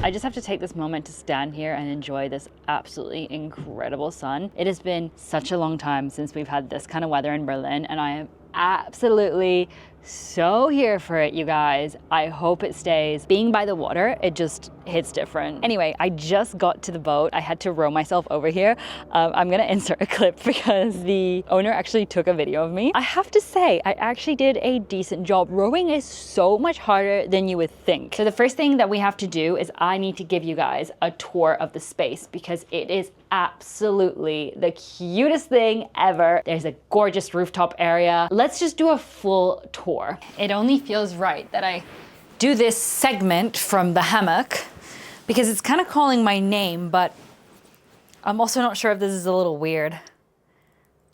I just have to take this moment to stand here and enjoy this absolutely incredible sun. It has been such a long time since we've had this kind of weather in Berlin, and I am absolutely so here for it, you guys. I hope it stays. Being by the water, it just hits different. Anyway, I just got to the boat. I had to row myself over here. I'm gonna insert a clip because the owner actually took a video of me. I have to say, I actually did a decent job. Rowing is so much harder than you would think. So the first thing that we have to do is I need to give you guys a tour of the space because it is absolutely the cutest thing ever. There's a gorgeous rooftop area. Let's just do a full tour. It only feels right that I do this segment from the hammock because it's kind of calling my name, but I'm also not sure if this is a little weird.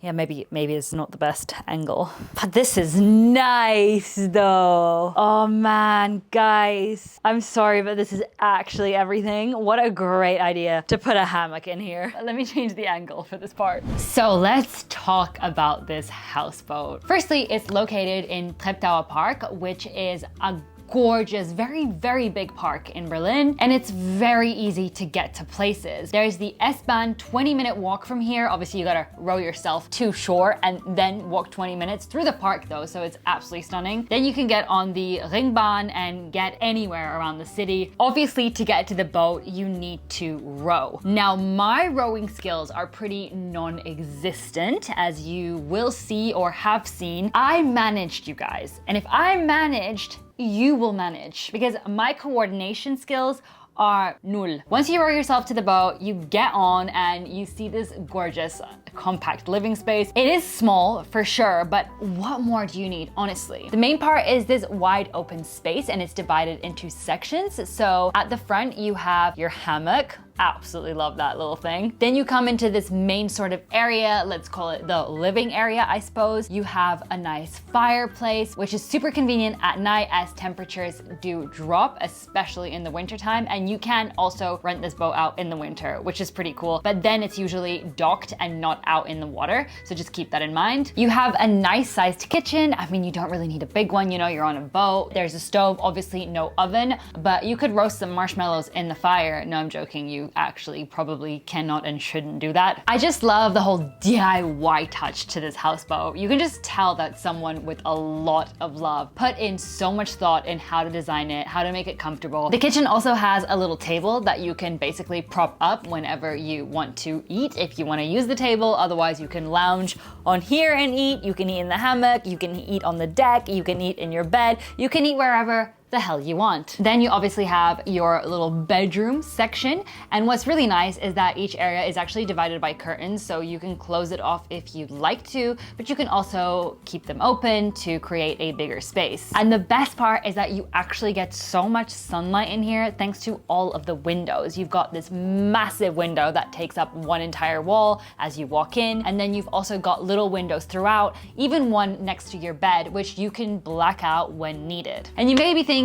Yeah, maybe it's not the best angle. But this is nice though. Oh man, guys. I'm sorry, but this is actually everything. What a great idea to put a hammock in here. Let me change the angle for this part. So let's talk about this houseboat. Firstly, it's located in Treptower Park, which is a gorgeous, very, very big park in Berlin, and it's very easy to get to places. There's the S-Bahn 20-minute walk from here. Obviously, you gotta row yourself to shore and then walk 20 minutes through the park though, so it's absolutely stunning. Then you can get on the Ringbahn and get anywhere around the city. Obviously, to get to the boat, you need to row. Now, my rowing skills are pretty non-existent, as you will see or have seen. I managed, you guys, and if I managed, you will manage because my coordination skills are null. Once you row yourself to the boat, you get on and you see this gorgeous compact living space. It is small for sure, but what more do you need, honestly? The main part is this wide open space and it's divided into sections. So at the front, you have your hammock. Absolutely love that little thing. Then you come into this main sort of area, let's call it the living area, I suppose. You have a nice fireplace, which is super convenient at night as temperatures do drop, especially in the wintertime. And you can also rent this boat out in the winter, which is pretty cool. But then it's usually docked and not out in the water. So just keep that in mind. You have a nice sized kitchen. I mean, you don't really need a big one, you know, you're on a boat. There's a stove, obviously no oven, but you could roast some marshmallows in the fire. No, I'm joking. You actually probably cannot and shouldn't do that. I just love the whole DIY touch to this houseboat. You can just tell that someone with a lot of love put in so much thought in how to design it, how to make it comfortable. The kitchen also has a little table that you can basically prop up whenever you want to eat. If you want to use the table, otherwise you can lounge on here and eat. You can eat in the hammock, you can eat on the deck, you can eat in your bed, you can eat wherever the hell you want. Then you obviously have your little bedroom section. And what's really nice is that each area is actually divided by curtains, so you can close it off if you'd like to, but you can also keep them open to create a bigger space. And the best part is that you actually get so much sunlight in here thanks to all of the windows. You've got this massive window that takes up one entire wall as you walk in, and then you've also got little windows throughout, even one next to your bed, which you can black out when needed. And you may be thinking,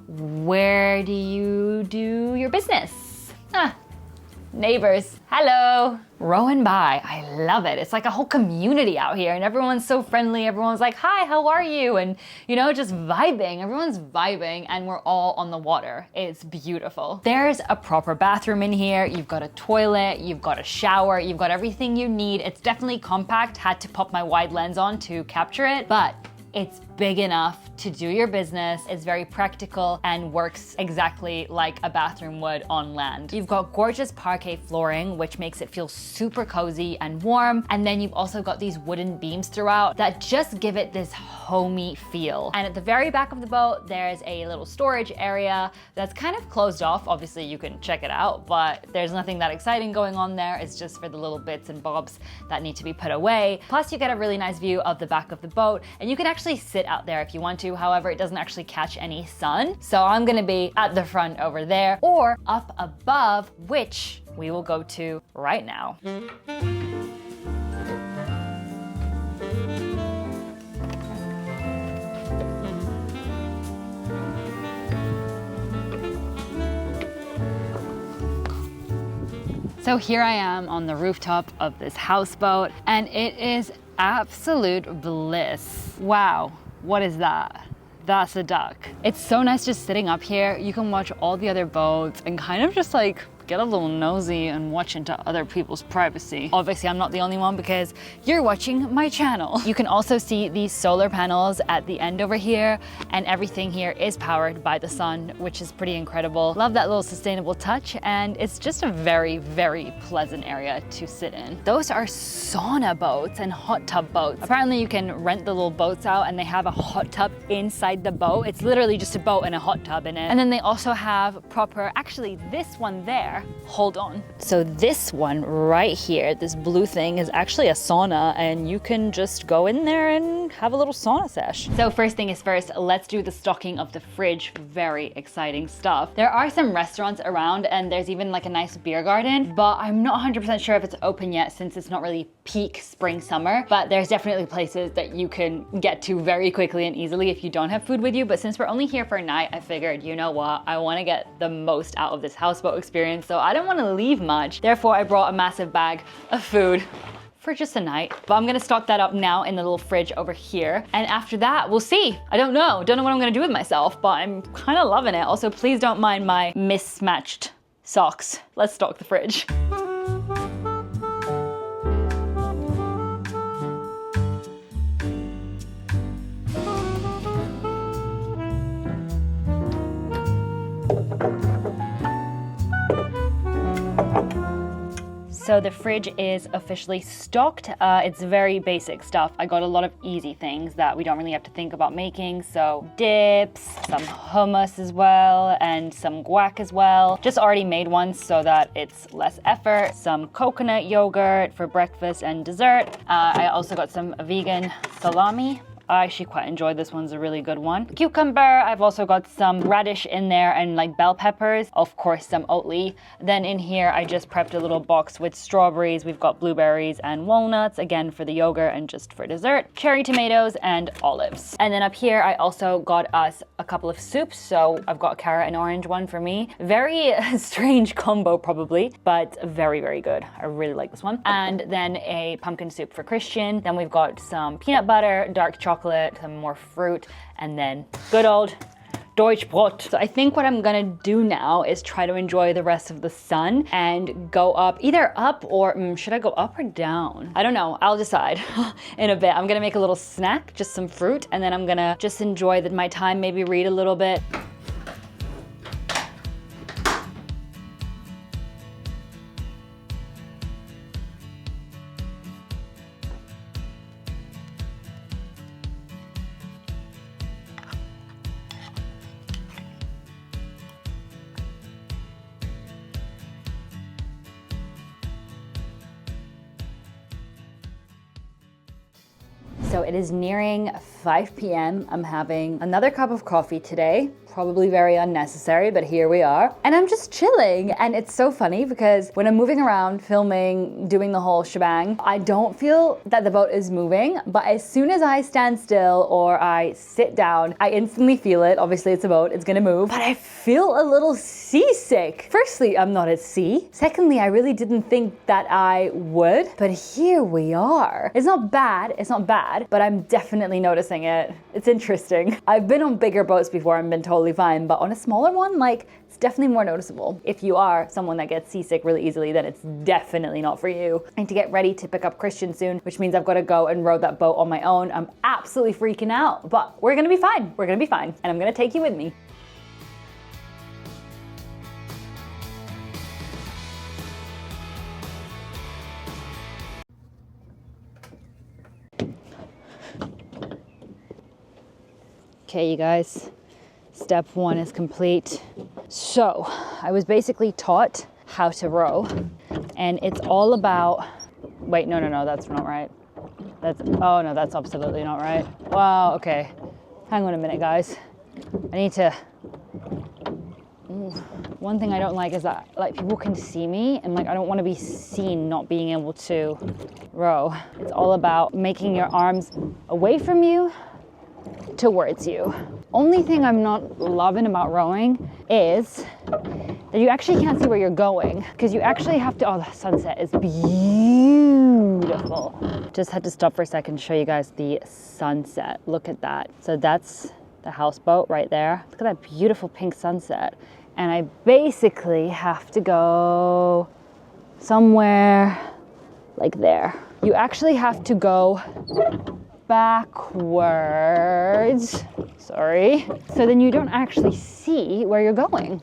where do you do your business? Neighbors, hello. Rowing by, I love it. It's like a whole community out here and everyone's so friendly. Everyone's like, hi, how are you? And you know, just vibing. Everyone's vibing and we're all on the water. It's beautiful. There's a proper bathroom in here. You've got a toilet, you've got a shower, you've got everything you need. It's definitely compact. Had to pop my wide lens on to capture it, but it's big enough to do your business. It's very practical and works exactly like a bathroom would on land. You've got gorgeous parquet flooring, which makes it feel super cozy and warm. And then you've also got these wooden beams throughout that just give it this homey feel. And at the very back of the boat, there's a little storage area that's kind of closed off. Obviously you can check it out, but there's nothing that exciting going on there. It's just for the little bits and bobs that need to be put away. Plus you get a really nice view of the back of the boat and you can actually sit out there if you want to. However, it doesn't actually catch any sun. So I'm gonna be at the front over there or up above, which we will go to right now. So here I am on the rooftop of this houseboat and it is absolute bliss. Wow, what is that? That's a duck. It's so nice just sitting up here. You can watch all the other boats and kind of just like get a little nosy and watch into other people's privacy. Obviously, I'm not the only one because you're watching my channel. You can also see these solar panels at the end over here, and everything here is powered by the sun, which is pretty incredible. Love that little sustainable touch, and it's just a very, very pleasant area to sit in. Those are sauna boats and hot tub boats. Apparently, you can rent the little boats out and they have a hot tub inside the boat. It's literally just a boat and a hot tub in it. And then they also have proper, actually this one there, hold on. So this one right here, this blue thing is actually a sauna, and you can just go in there and have a little sauna sesh. So first thing is first, let's do the stocking of the fridge. Very exciting stuff. There are some restaurants around and there's even like a nice beer garden, but I'm not 100% sure if it's open yet since it's not really peak spring summer, but there's definitely places that you can get to very quickly and easily if you don't have food with you. But since we're only here for a night, I figured, you know what, I want to get the most out of this houseboat experience, so I don't want to leave much. Therefore, I brought a massive bag of food for just a night. But I'm gonna stock that up now in the little fridge over here. And after that, we'll see. I don't know what I'm gonna do with myself, but I'm kind of loving it. Also, please don't mind my mismatched socks. Let's stock the fridge. So the fridge is officially stocked. It's very basic stuff. I got a lot of easy things that we don't really have to think about making. So dips, some hummus as well, and some guac as well. Just already made ones so that it's less effort. Some coconut yogurt for breakfast and dessert. I also got some vegan salami. I actually quite enjoyed this one's a really good one. Cucumber, I've also got some radish in there and like bell peppers, of course some Oatly. Then in here I just prepped a little box with strawberries, we've got blueberries and walnuts, again for the yogurt and just for dessert, cherry tomatoes and olives. And then up here I also got us a couple of soups, so I've got a carrot and orange one for me. Very strange combo probably, but very, very good. I really like this one. And then a pumpkin soup for Christian. Then we've got some peanut butter, dark chocolate, some more fruit, and then good old Deutsch Brot. So I think what I'm gonna do now is try to enjoy the rest of the sun and go up, either up or should I go up or down? I don't know, I'll decide in a bit. I'm gonna make a little snack, just some fruit, and then I'm gonna just enjoy my time, maybe read a little bit. So it is nearing 5 p.m. I'm having another cup of coffee today. Probably very unnecessary, but here we are. And I'm just chilling. And it's so funny because when I'm moving around, filming, doing the whole shebang, I don't feel that the boat is moving. But as soon as I stand still or I sit down, I instantly feel it. Obviously it's a boat, it's gonna move. But I feel a little seasick. Firstly, I'm not at sea. Secondly, I really didn't think that I would. But here we are. It's not bad, but I'm definitely noticing it. It's interesting. I've been on bigger boats before and been totally fine, but on a smaller one, like, it's definitely more noticeable. If you are someone that gets seasick really easily, then it's definitely not for you. I need to get ready to pick up Christian soon, which means I've got to go and row that boat on my own. I'm absolutely freaking out, but we're gonna be fine. We're gonna be fine, and I'm gonna take you with me. Okay, you guys. Step one is complete. So I was basically taught how to row, and it's all about, wait, no, that's not right. Oh no, that's absolutely not right. Wow, okay. Hang on a minute, guys. I need to, one thing I don't like is that like people can see me and like I don't want to be seen not being able to row. It's all about making your arms away from you towards you. Only thing I'm not loving about rowing is that you actually can't see where you're going because you actually have to, oh, the sunset is beautiful. Just had to stop for a second to show you guys the sunset. Look at that. So that's the houseboat right there. Look at that beautiful pink sunset. And I basically have to go somewhere like there. You actually have to go backwards, sorry, so then you don't actually see where you're going.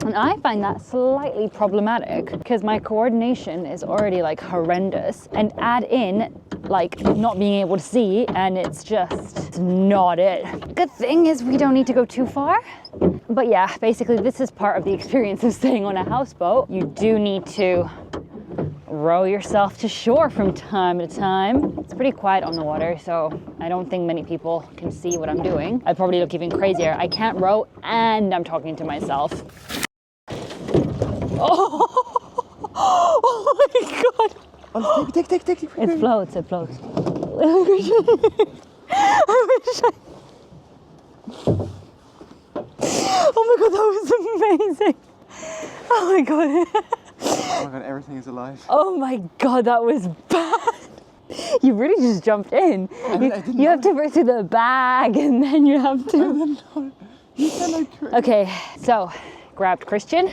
And I find that slightly problematic because my coordination is already like horrendous, and add in like not being able to see, and it's just not it. Good thing is we don't need to go too far. But yeah, basically this is part of the experience of staying on a houseboat. You do need to row yourself to shore from time to time. It's pretty quiet on the water, so I don't think many people can see what I'm doing. I probably look even crazier. I can't row and I'm talking to myself. Oh, oh my God. Oh, take. It floats. I wish Oh my God, that was amazing. Oh my God. Oh my God, everything is alive. Oh my God, that was bad. You really just jumped in. You have to break through the bag and then you have to. Okay, so grabbed Christian.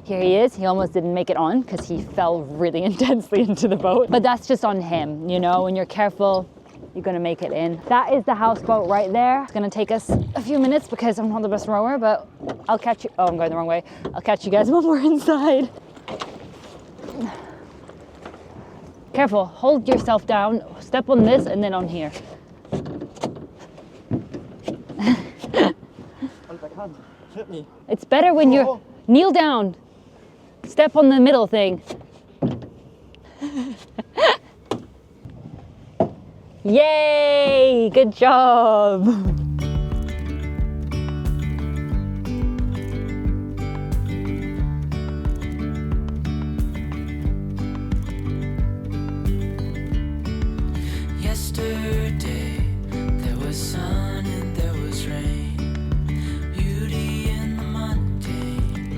Here he is. He almost didn't make it on because he fell really intensely into the boat. But that's just on him, you know, when you're careful, you're gonna make it in. That is the houseboat right there. It's gonna take us a few minutes because I'm not the best rower, but I'll catch you. Oh, I'm going the wrong way. I'll catch you guys when we're inside. Careful, hold yourself down. Step on this and then on here. Hit me. It's better when you're, kneel down. Step on the middle thing. Yay, good job. Yesterday there was sun and there was rain, beauty in the mundane.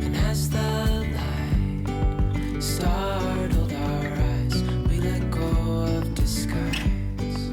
And as the light startled our eyes, we let go of disguise.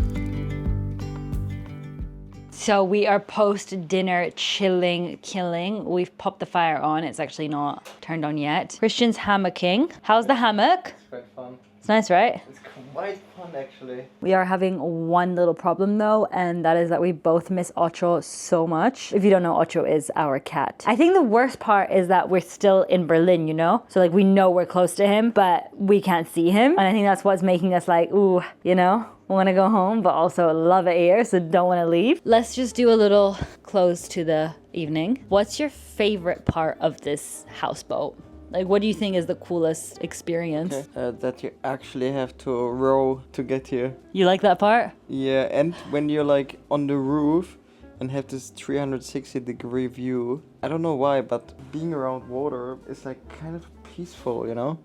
So we are post-dinner chilling, killing. We've popped the fire on. It's actually not turned on yet. Christian's hammocking. How's the hammock? It's quite fun. It's nice, right? It's quite fun actually. We are having one little problem though, and that is that we both miss Ocho so much. If you don't know, Ocho is our cat. I think the worst part is that we're still in Berlin, you know? So like we know we're close to him, but we can't see him. And I think that's what's making us like, ooh, you know? Want to go home, but also love it here, so don't want to leave. Let's just do a little close to the evening. What's your favorite part of this houseboat? Like, what do you think is the coolest experience? Okay. That you actually have to row to get here. You like that part? Yeah, and when you're like on the roof and have this 360-degree view. I don't know why, but being around water is like kind of peaceful, you know?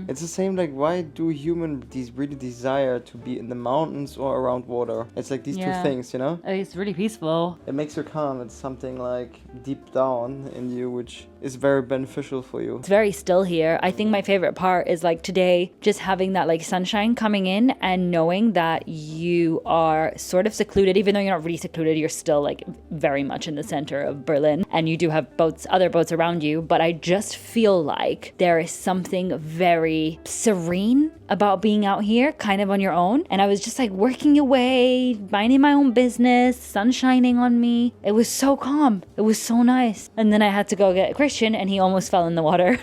It's the same, like, why do humans really desire to be in the mountains or around water? It's like these two things, you know? It's really peaceful. It makes you calm. It's something like deep down in you, which is very beneficial for you. It's very still here. I think my favorite part is like today, just having that like sunshine coming in and knowing that you are sort of secluded, even though you're not really secluded, you're still like very much in the center of Berlin and you do have boats, other boats around you. But I just feel like there is something very serene about being out here kind of on your own. And I was just like working away, minding my own business, sun shining on me. It was so calm. It was so nice. And then I had to go get Christian and he almost fell in the water.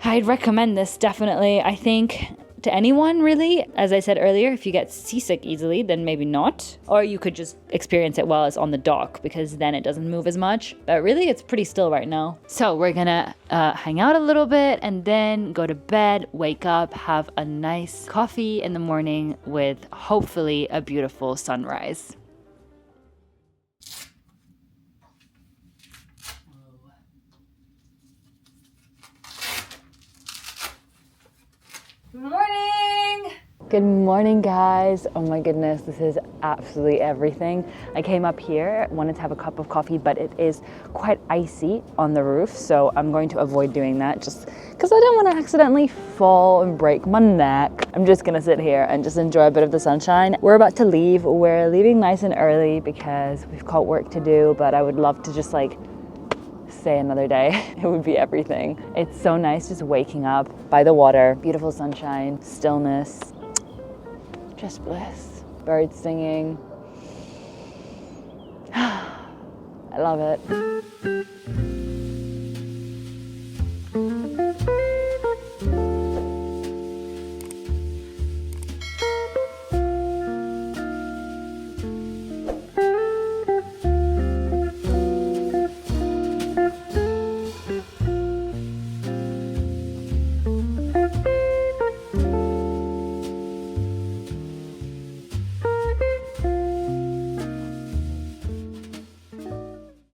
I'd recommend this definitely. I think to anyone really. As I said earlier, if you get seasick easily, then maybe not. Or you could just experience it while it's on the dock because then it doesn't move as much. But really, it's pretty still right now. So we're gonna hang out a little bit and then go to bed, wake up, have a nice coffee in the morning with hopefully a beautiful sunrise. Good morning! Good morning, guys. Oh my goodness, this is absolutely everything. I came up here, wanted to have a cup of coffee, but it is quite icy on the roof, so I'm going to avoid doing that just because I don't want to accidentally fall and break my neck. I'm just gonna sit here and just enjoy a bit of the sunshine. We're about to leave. We're leaving nice and early because we've got work to do, but I would love to just like stay another day. It would be everything. It's so nice just waking up by the water, beautiful sunshine, stillness. Just bliss. Birds singing. I love it.